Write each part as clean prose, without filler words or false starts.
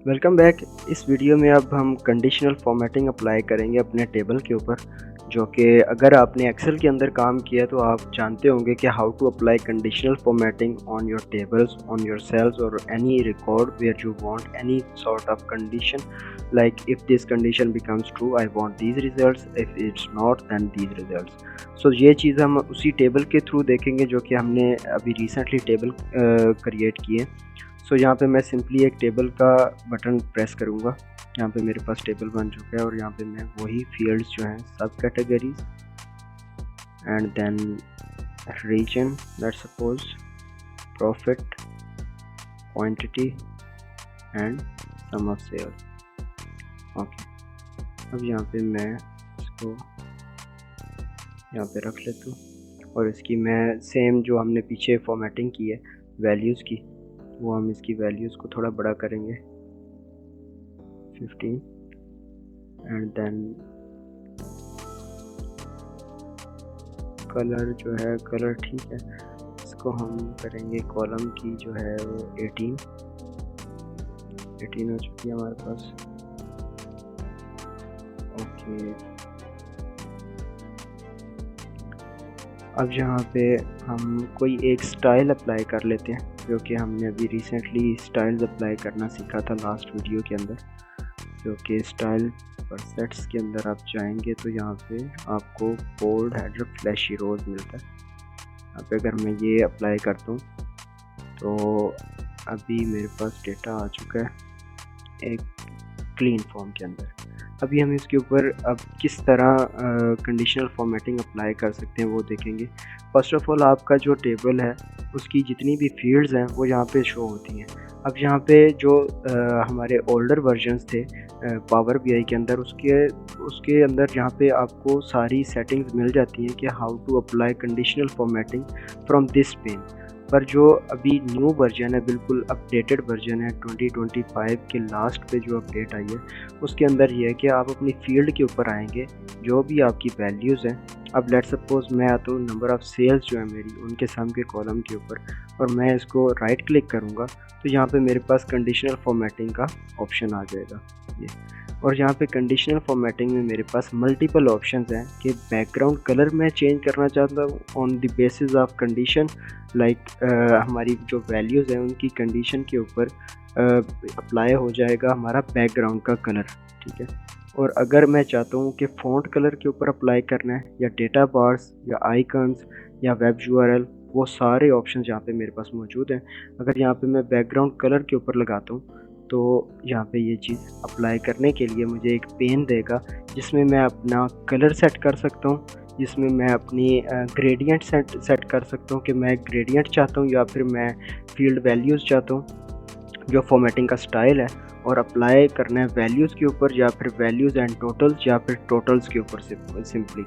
Welcome back. इस video में अब हम कंडीशनल फॉर्मेटिंग अप्लाई करेंगे अपने टेबल के ऊपर, जो कि अगर आपने एक्सेल के अंदर काम किया तो आप जानते होंगे कि how to apply conditional formatting on your tables, on your cells और any record where you want any sort of condition, like if this condition becomes true I want these results, if it's not then these results. So ये चीज़ हम उसी table के through देखेंगे जो कि हमने अभी रिसेंटली टेबल क्रिएट किए। सो यहाँ पे मैं सिंपली एक टेबल का बटन प्रेस करूँगा। यहाँ पे मेरे पास टेबल बन चुका है और यहाँ पे मैं वही फील्ड्स जो हैं, सब categories and then region, let's suppose profit, quantity and sum of sale. Okay, अब यहाँ पे मैं इसको यहाँ पे रख लेता हूँ और इसकी मैं सेम जो हमने पीछे फॉर्मेटिंग की है वैल्यूज़ की, वो हम इसकी वैल्यूज़ को थोड़ा बड़ा करेंगे 15 एंड देन कलर जो है, कलर ठीक है, इसको हम करेंगे कॉलम की जो है वो 18 हो चुकी है हमारे पास। ओके, अब यहाँ पे हम कोई एक स्टाइल अप्लाई कर लेते हैं, क्योंकि हमने अभी रिसेंटली स्टाइल्स अप्लाई करना सीखा था लास्ट वीडियो के अंदर। क्योंकि स्टाइल पर सेट्स के अंदर आप जाएंगे तो यहाँ पे आपको बोल्ड हेडर फ्लैशी रोज मिलता है। यहाँ पे अगर मैं ये अप्लाई करता हूँ तो अभी मेरे पास डेटा आ चुका है एक क्लीन फॉर्म के अंदर। अभी हम इसके ऊपर अब किस तरह कंडीशनल फॉर्मेटिंग अप्लाई कर सकते हैं वो देखेंगे। फर्स्ट ऑफ ऑल आपका जो टेबल है उसकी जितनी भी फील्ड्स हैं वो यहाँ पे शो होती हैं। अब यहाँ पे जो हमारे ओल्डर वर्जन्स थे पावर बीआई के अंदर, उसके अंदर यहाँ पे आपको सारी सेटिंग्स मिल जाती हैं कि how to apply conditional formatting from this pane. पर जो अभी न्यू वर्जन है, बिल्कुल अपडेटेड वर्जन है 2025 के लास्ट पे जो अपडेट आई है, उसके अंदर ये है कि आप अपनी फील्ड के ऊपर आएंगे, जो भी आपकी वैल्यूज़ हैं। अब लेट सपोज मैं आता हूँ नंबर ऑफ़ सेल्स जो है मेरी, उनके सम के कॉलम के ऊपर, और मैं इसको राइट क्लिक करूँगा तो यहाँ पे मेरे पास कंडीशनल फॉर्मेटिंग का ऑप्शन आ जाएगा ये। और यहाँ पे कंडीशनल फॉर्मेटिंग में मेरे पास मल्टीपल ऑप्शंस हैं कि बैकग्राउंड कलर मैं चेंज करना चाहता हूँ on the basis of condition, like हमारी जो वैल्यूज़ हैं उनकी कंडीशन के ऊपर अप्लाई हो जाएगा हमारा बैकग्राउंड का कलर, ठीक है। और अगर मैं चाहता हूँ कि फ़ॉन्ट कलर के ऊपर अप्लाई करना है, या डेटा बार्स, या आइकन्स, या वेब यूआरएल, वो सारे ऑप्शन यहाँ पे मेरे पास मौजूद हैं। अगर यहाँ पे मैं बैकग्राउंड कलर के ऊपर लगाता हूँ तो यहाँ पे ये चीज़ अप्लाई करने के लिए मुझे एक पेन देगा जिसमें मैं अपना कलर सेट कर सकता हूँ, जिसमें मैं अपनी ग्रेडियंट सेट कर सकता हूँ कि मैं ग्रेडियंट चाहता हूँ या फिर मैं फील्ड वैल्यूज़ चाहता हूँ जो फॉर्मेटिंग का स्टाइल है, और अप्लाई करना है वैल्यूज़ के ऊपर, या फिर वैल्यूज़ एंड टोटल्स, या फिर टोटल्स के ऊपर सिंपली।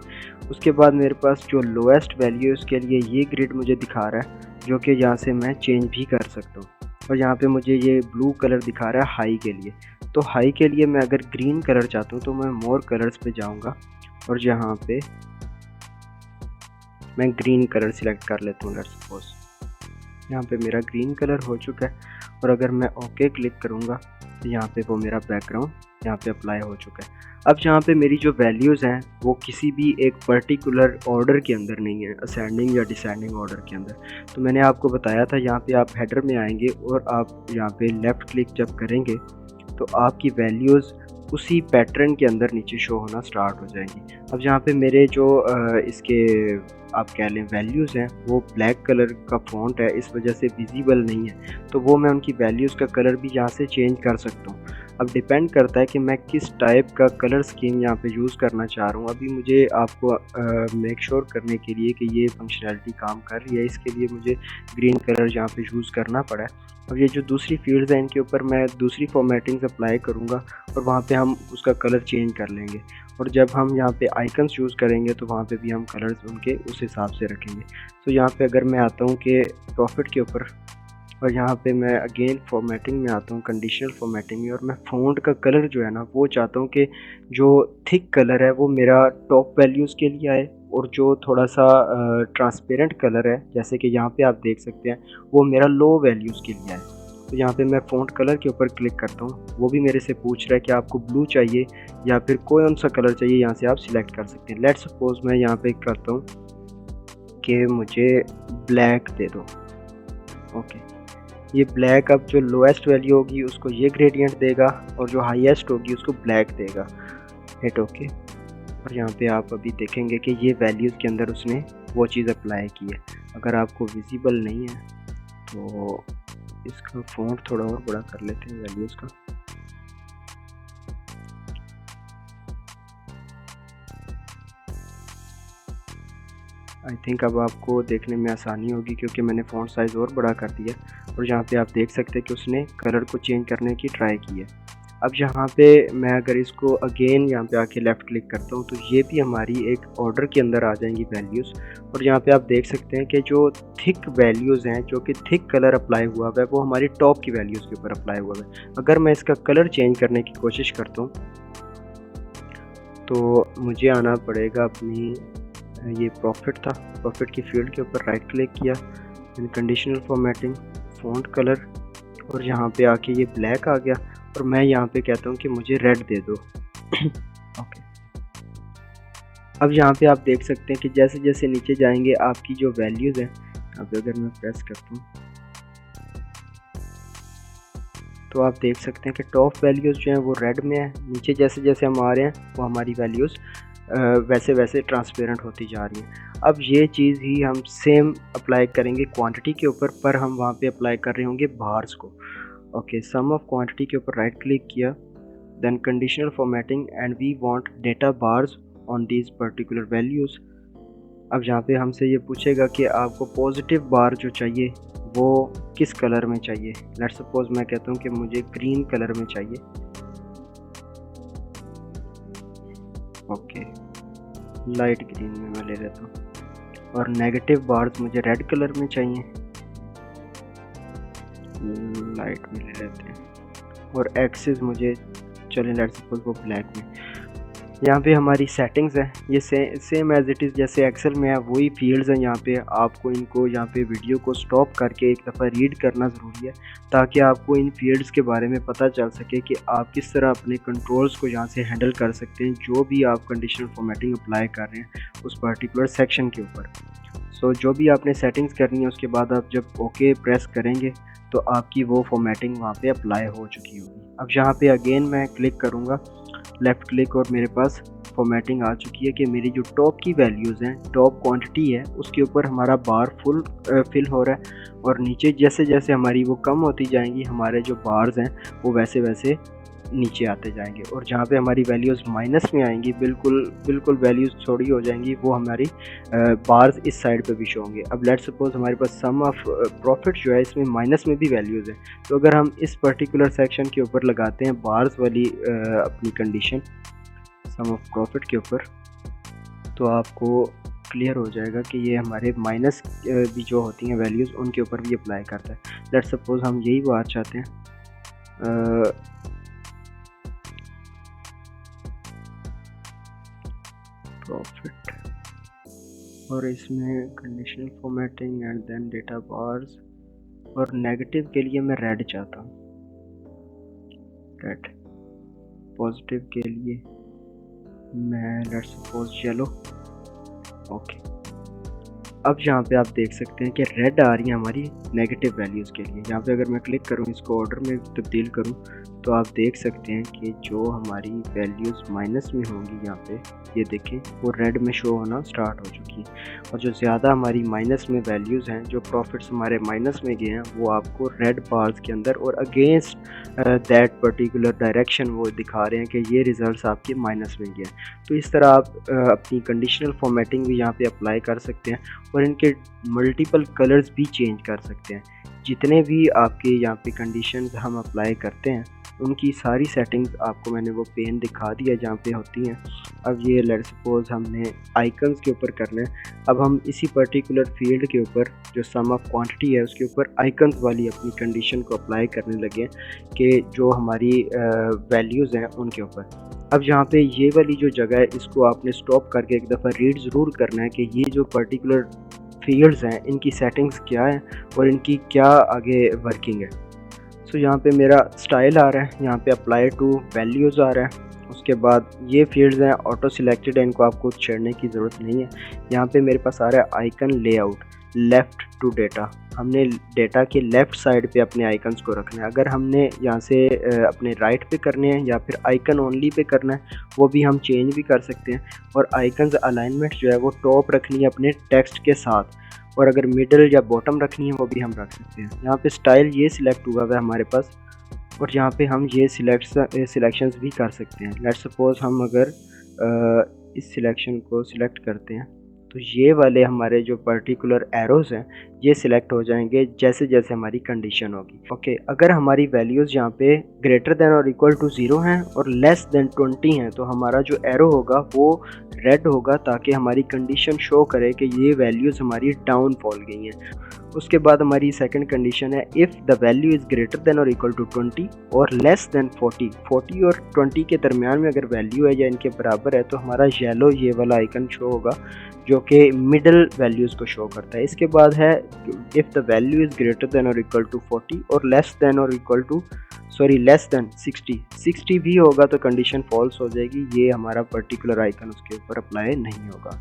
उसके बाद मेरे पास जो लोएस्ट वैल्यू है उसके लिए ये ग्रिड मुझे दिखा रहा है, जो कि यहाँ से मैं चेंज भी कर सकता हूँ। और यहाँ पे मुझे ये ब्लू कलर दिखा रहा है हाई के लिए। तो हाई के लिए मैं अगर ग्रीन कलर चाहता हूँ तो मैं मोर कलर्स पे जाऊँगा और यहाँ पे मैं ग्रीन कलर सिलेक्ट कर लेता हूँ। लेट्स सपोज यहाँ पे मेरा ग्रीन कलर हो चुका है, और अगर मैं ओके क्लिक करूँगा तो यहाँ पे वो मेरा बैकग्राउंड यहाँ पे अप्लाई हो चुका है। अब यहाँ पे मेरी जो वैल्यूज़ हैं वो किसी भी एक पर्टिकुलर ऑर्डर के अंदर नहीं है, असेंडिंग या डिसेंडिंग ऑर्डर के अंदर। तो मैंने आपको बताया था यहाँ पे आप हेडर में आएंगे और आप यहाँ पे लेफ़्ट क्लिक जब करेंगे तो आपकी वैल्यूज़ उसी पैटर्न के अंदर नीचे शो होना स्टार्ट हो जाएंगी। अब यहाँ पे मेरे जो इसके आप कह लें वैल्यूज़ हैं वो ब्लैक कलर का फ़ॉन्ट है, इस वजह से विजिबल नहीं है, तो वो मैं उनकी वैल्यूज़ का कलर भी यहाँ से चेंज कर सकता हूँ। अब डिपेंड करता है कि मैं किस टाइप का कलर स्कीम यहाँ पे यूज़ करना चाह रहा हूँ। अभी मुझे आपको मेक श्योर करने के लिए कि ये फंक्शनैलिटी काम कर रही है, इसके लिए मुझे ग्रीन कलर यहाँ पे यूज़ करना पड़ा है। अब ये जो दूसरी फील्ड्स हैं इनके ऊपर मैं दूसरी फॉर्मेटिंग्स अप्लाई करूँगा और वहाँ पे हम उसका कलर चेंज कर लेंगे। और जब हम यहाँ पे आइकन्स यूज़ करेंगे तो वहाँ पे भी हम कलर्स उनके उस हिसाब से रखेंगे। तो यहाँ पे अगर मैं आता हूँ कि प्रॉफिट के ऊपर, और यहाँ पे मैं अगेन फॉर्मेटिंग में आता हूँ, कंडीशनल फॉर्मेटिंग में, और मैं फ़ॉन्ट का कलर जो है ना वो चाहता हूँ कि जो थिक कलर है वो मेरा टॉप वैल्यूज़ के लिए आए, और जो थोड़ा सा ट्रांसपेरेंट कलर है जैसे कि यहाँ पे आप देख सकते हैं वो मेरा लो वैल्यूज़ के लिए आए। तो यहाँ पे मैं फ़ॉन्ट कलर के ऊपर क्लिक करता हूँ, वो भी मेरे से पूछ रहा है कि आपको ब्लू चाहिए या फिर कौन सा कलर चाहिए, यहाँ से आप सिलेक्ट कर सकते हैं। लेट्स सपोज मैं यहाँ पे करता हूँ कि मुझे ब्लैक दे दो। ओके, ये ब्लैक अब जो लोएस्ट वैल्यू होगी उसको ये ग्रेडियंट देगा और जो हाईएस्ट होगी उसको ब्लैक देगा। हिट ओके, और यहाँ पे आप अभी देखेंगे कि ये वैल्यूज़ के अंदर उसने वो चीज़ अप्लाई की है। अगर आपको विजिबल नहीं है तो इसका फ़ॉन्ट थोड़ा और बड़ा कर लेते हैं वैल्यूज़ का। आई थिंक अब आपको देखने में आसानी होगी क्योंकि मैंने फ़ॉन्ट साइज़ और बड़ा कर दिया। और यहाँ पे आप देख सकते हैं कि उसने कलर को चेंज करने की ट्राई की है। अब यहाँ पे मैं अगर इसको अगेन यहाँ पे आके लेफ़्ट क्लिक करता हूँ तो ये भी हमारी एक ऑर्डर के अंदर आ जाएंगी वैल्यूज़। और यहाँ पे आप देख सकते हैं कि जो थिक वैल्यूज़ हैं, जो कि थिक कलर अप्लाई हुआ है, वो हमारी टॉप की वैल्यूज़ के ऊपर अप्लाई हुआ है। अगर मैं इसका कलर चेंज करने की कोशिश करता हूँ तो मुझे आना पड़ेगा अपनी, ये प्रॉफिट था, प्रॉफिट की फील्ड के ऊपर राइट क्लिक किया, इन कंडीशनल फॉर्मेटिंग, फ़ॉन्ट कलर, और यहाँ पे आके ये ब्लैक आ गया और मैं यहाँ पे कहता हूँ कि मुझे रेड दे दो। ओके, अब यहाँ पे आप देख सकते हैं कि जैसे जैसे नीचे जाएंगे आपकी जो वैल्यूज़ हैं, यहाँ पे अगर मैं प्रेस करता हूँ तो आप देख सकते हैं कि टॉप वैल्यूज़ जो हैं वो रेड में है, नीचे जैसे जैसे हम आ रहे हैं वो हमारी वैल्यूज़ वैसे वैसे ट्रांसपेरेंट होती जा रही हैं। अब ये चीज़ ही हम सेम अप्लाई करेंगे क्वांटिटी के ऊपर, पर हम वहाँ पे अप्लाई कर रहे होंगे बार्स को। ओके, सम ऑफ क्वांटिटी के ऊपर राइट क्लिक किया, then conditional formatting and we want data bars on these particular values. अब यहाँ पे हमसे ये पूछेगा कि आपको पॉजिटिव बार जो चाहिए वो किस कलर में चाहिए। लेट्स सपोज मैं कहता हूँ कि मुझे ग्रीन कलर में चाहिए। ओके, लाइट ग्रीन में मैं ले लेता हूँ। और नेगेटिव बार्स मुझे रेड कलर में चाहिए, लाइट में ले लेते हैं। और एक्सिस मुझे, चलें लेट्स सपोज वो ब्लैक में। यहाँ पे हमारी सेटिंग्स है, ये सेम एज इट इज़ जैसे एक्सेल में है, वही फील्ड्स हैं। यहाँ पे आपको इनको यहाँ पे वीडियो को स्टॉप करके एक दफ़ा रीड करना ज़रूरी है ताकि आपको इन फील्ड्स के बारे में पता चल सके कि आप किस तरह अपने कंट्रोल्स को यहाँ से हैंडल कर सकते हैं जो भी आप कंडीशनल फॉर्मेटिंग अप्लाई कर रहे हैं उस पर्टिकुलर सेक्शन के ऊपर। सो जो भी आपने सेटिंग्स करनी है उसके बाद आप जब ओके प्रेस करेंगे तो आपकी वो फॉर्मेटिंग वहाँ पे अप्लाई हो चुकी होगी। अब यहाँ पे अगेन मैं क्लिक करूँगा, लेफ़्ट क्लिक, और मेरे पास फॉर्मेटिंग आ चुकी है कि मेरी जो टॉप की वैल्यूज़ हैं, टॉप क्वांटिटी है, उसके ऊपर हमारा बार फुल फिल हो रहा है। और नीचे जैसे जैसे हमारी वो कम होती जाएंगी, हमारे जो बार्स हैं वो वैसे वैसे नीचे आते जाएंगे। और जहाँ पे हमारी वैल्यूज़ माइनस में आएंगी, बिल्कुल वैल्यूज़ थोड़ी हो जाएंगी, वो हमारी बार्स इस साइड पे भी शो होंगे। अब लेट्स सपोज हमारे पास सम ऑफ प्रॉफिट जो है इसमें माइनस में भी वैल्यूज़ है, तो अगर हम इस पर्टिकुलर सेक्शन के ऊपर लगाते हैं बार्स वाली अपनी कंडीशन सम ऑफ प्रॉफिट के ऊपर, तो आपको क्लियर हो जाएगा कि ये हमारे माइनस भी जो होती हैं वैल्यूज़ उनके ऊपर भी अप्लाई करता है। लेट्स सपोज हम यही बात चाहते हैं, प्रॉफिट, और इसमें conditional formatting and then data bars, और नेगेटिव के लिए मैं रेड चाहता हूँ, रेड। पॉजिटिव के लिए मैं लेट्स सपोज येलो। ओके, अब यहाँ पे आप देख सकते हैं कि रेड आ रही है हमारी नेगेटिव वैल्यूज़ के लिए। यहाँ पे अगर मैं क्लिक करूँ, इसको ऑर्डर में तब्दील करूँ, तो आप देख सकते हैं कि जो हमारी वैल्यूज़ माइनस में होंगी यहाँ पे, ये देखें वो रेड में शो होना स्टार्ट हो चुकी है। और जो ज़्यादा हमारी माइनस में वैल्यूज़ हैं, जो प्रॉफिट्स हमारे माइनस में गए हैं, वो आपको रेड बार्स के अंदर और अगेंस्ट दैट पर्टिकुलर डायरेक्शन वो दिखा रहे हैं कि ये रिज़ल्ट्स आपके माइनस में गए हैं। तो इस तरह आप अपनी कंडीशनल फॉर्मेटिंग भी यहाँ पे अप्लाई कर सकते हैं और इनके मल्टीपल कलर्स भी चेंज कर सकते हैं। जितने भी आपके यहाँ पे कंडीशंस हम अप्लाई करते हैं उनकी सारी सेटिंग्स आपको मैंने वो पेन दिखा दिया जहाँ पे होती हैं। अब ये लेट्स सपोज हमने आइकन्स के ऊपर करना है। अब हम इसी पर्टिकुलर फील्ड के ऊपर जो सम ऑफ क्वांटिटी है उसके ऊपर आइकन्स वाली अपनी कंडीशन को अप्लाई करने लगे कि जो हमारी वैल्यूज़ हैं उनके ऊपर। अब यहाँ पे ये वाली जो जगह है इसको आपने स्टॉप करके एक दफ़ा रीड ज़रूर करना है कि ये जो पर्टिकुलर फील्ड्स हैं इनकी सेटिंग्स क्या है और इनकी क्या आगे वर्किंग है। सो यहाँ पे मेरा स्टाइल आ रहा है, यहाँ पे अप्लाई टू वैल्यूज़ आ रहा है। उसके बाद ये फील्ड्स हैं ऑटो सिलेक्टेड है, इनको आपको छेड़ने की ज़रूरत नहीं है। यहाँ पे मेरे पास आ रहा है icon layout, left to data. हमने डेटा के लेफ़्ट साइड पे अपने आइकन्स को रखना है। अगर हमने यहाँ से अपने राइट पे करने हैं या फिर आइकन ओनली पे करना है, वो भी हम चेंज भी कर सकते हैं। और आइकन्स अलाइनमेंट जो है वो टॉप रखनी है अपने टेक्स्ट के साथ, और अगर मिडल या बॉटम रखनी है वो भी हम रख सकते हैं। यहाँ पे स्टाइल ये सिलेक्ट हुआ है हमारे पास, और यहाँ पे हम ये सिलेक्शंस भी कर सकते हैं। लेट्स सपोज हम अगर इस सिलेक्शन को सिलेक्ट करते हैं तो ये वाले हमारे जो पर्टिकुलर एरोज़ हैं ये सिलेक्ट हो जाएंगे जैसे जैसे हमारी कंडीशन होगी। ओके, अगर हमारी वैल्यूज़ यहाँ पे ग्रेटर देन और इक्वल टू 0 हैं और लेस देन 20 हैं तो हमारा जो एरो होगा वो रेड होगा, ताकि हमारी कंडीशन शो करे कि ये वैल्यूज़ हमारी डाउन फॉल गई हैं। उसके बाद हमारी सेकंड कंडीशन है if the value is greater than और इक्वल टू 20 और लेस देन 40 और 20 के दरमियान में अगर वैल्यू है या इनके बराबर है तो हमारा येलो ये वाला आइकन शो होगा जो कि मिडल वैल्यूज़ को शो करता है। इसके बाद है if the value is greater than और इक्वल टू 40 और लेस देन और इक्वल टू लेस देन 60 भी होगा तो कंडीशन फॉल्स हो जाएगी, ये हमारा पर्टिकुलर आइकन उसके ऊपर अप्लाई नहीं होगा।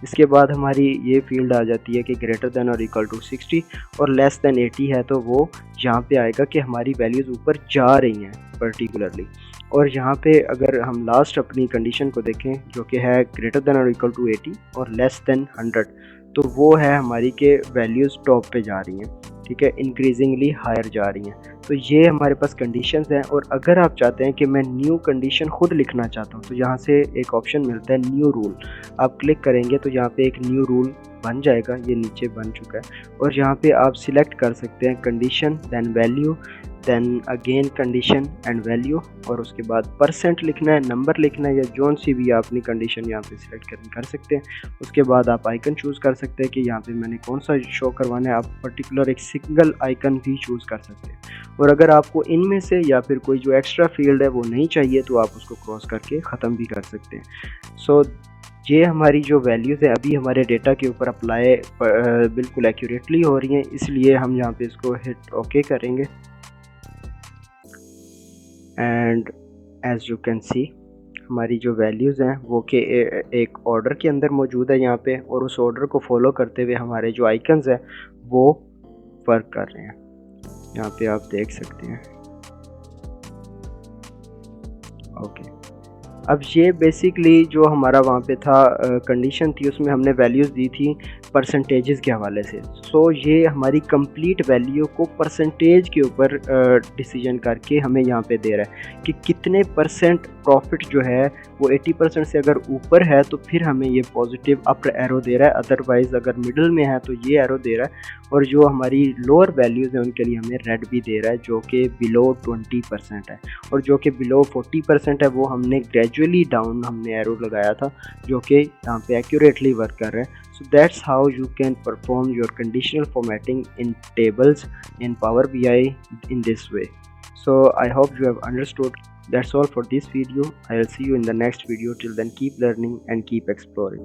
इसके बाद हमारी ये फील्ड आ जाती है कि ग्रेटर देन और इक्वल टू 60 और लेस देन 80 है तो वो यहाँ पे आएगा कि हमारी वैल्यूज़ ऊपर जा रही हैं पर्टिकुलरली। और यहाँ पे अगर हम लास्ट अपनी कंडीशन को देखें जो कि है ग्रेटर देन और इक्वल टू 80 और लेस देन 100, तो वो है हमारी के वैल्यूज़ टॉप पे जा रही हैं, ठीक है, इंक्रीजिंगली हायर जा रही हैं। तो ये हमारे पास कंडीशंस हैं। और अगर आप चाहते हैं कि मैं न्यू कंडीशन खुद लिखना चाहता हूँ तो यहाँ से एक ऑप्शन मिलता है न्यू रूल, आप क्लिक करेंगे तो यहाँ पे एक न्यू रूल बन जाएगा, ये नीचे बन चुका है। और यहाँ पे आप सिलेक्ट कर सकते हैं condition then value then again condition and value, और उसके बाद परसेंट लिखना है, नंबर लिखना है, या जोन सी भी आप अपनी कंडीशन यहाँ पे सिलेक्ट कर सकते हैं। उसके बाद आप आइकन चूज़ कर सकते हैं कि यहाँ पे मैंने कौन सा शो करवाना है, आप पर्टिकुलर एक सिंगल आइकन भी चूज़ कर सकते हैं। और अगर आपको इनमें से या फिर कोई जो एक्स्ट्रा फील्ड है वो नहीं चाहिए तो आप उसको क्रॉस करके ख़त्म भी कर सकते हैं। सो ये हमारी जो वैल्यूज़ है अभी हमारे डेटा के ऊपर अप्लाई बिल्कुल एक्यूरेटली हो रही हैं, इसलिए हम यहाँ पे इसको हिट ओके करेंगे। And as you can see हमारी जो वैल्यूज़ हैं वो के एक ऑर्डर के अंदर मौजूद है यहाँ पे, और उस ऑर्डर को फॉलो करते हुए हमारे जो आइकन्स हैं वो वर्क कर रहे हैं। यहाँ पे आप देख सकते हैं। ओके, अब ये बेसिकली जो हमारा वहाँ पे था कंडीशन थी उसमें हमने वैल्यूज़ दी थी परसेंटेजेस के हवाले से। सो ये हमारी कंप्लीट वैल्यू को परसेंटेज के ऊपर डिसीजन करके हमें यहाँ पे दे रहा है कि कितने परसेंट प्रॉफिट जो है वो 80% से अगर ऊपर है तो फिर हमें ये पॉजिटिव अपर एरो दे रहा है, अदरवाइज़ अगर मिडल में है तो ये एरो दे रहा है। और जो हमारी लोअर वैल्यूज़ हैं उनके लिए हमें रेड भी दे रहा है जो कि बिलो 20% है, और जो कि बिलो 40% है वो हमने ग्रेजुअली डाउन हमने एरो लगाया था जो कि यहाँ पे एक्यूरेटली वर्क कर रहा है। So that's how you can perform your conditional formatting in tables in Power BI in this way. So I hope you have understood. That's all for this video. I'll see you in the next video. Till then, keep learning and keep exploring.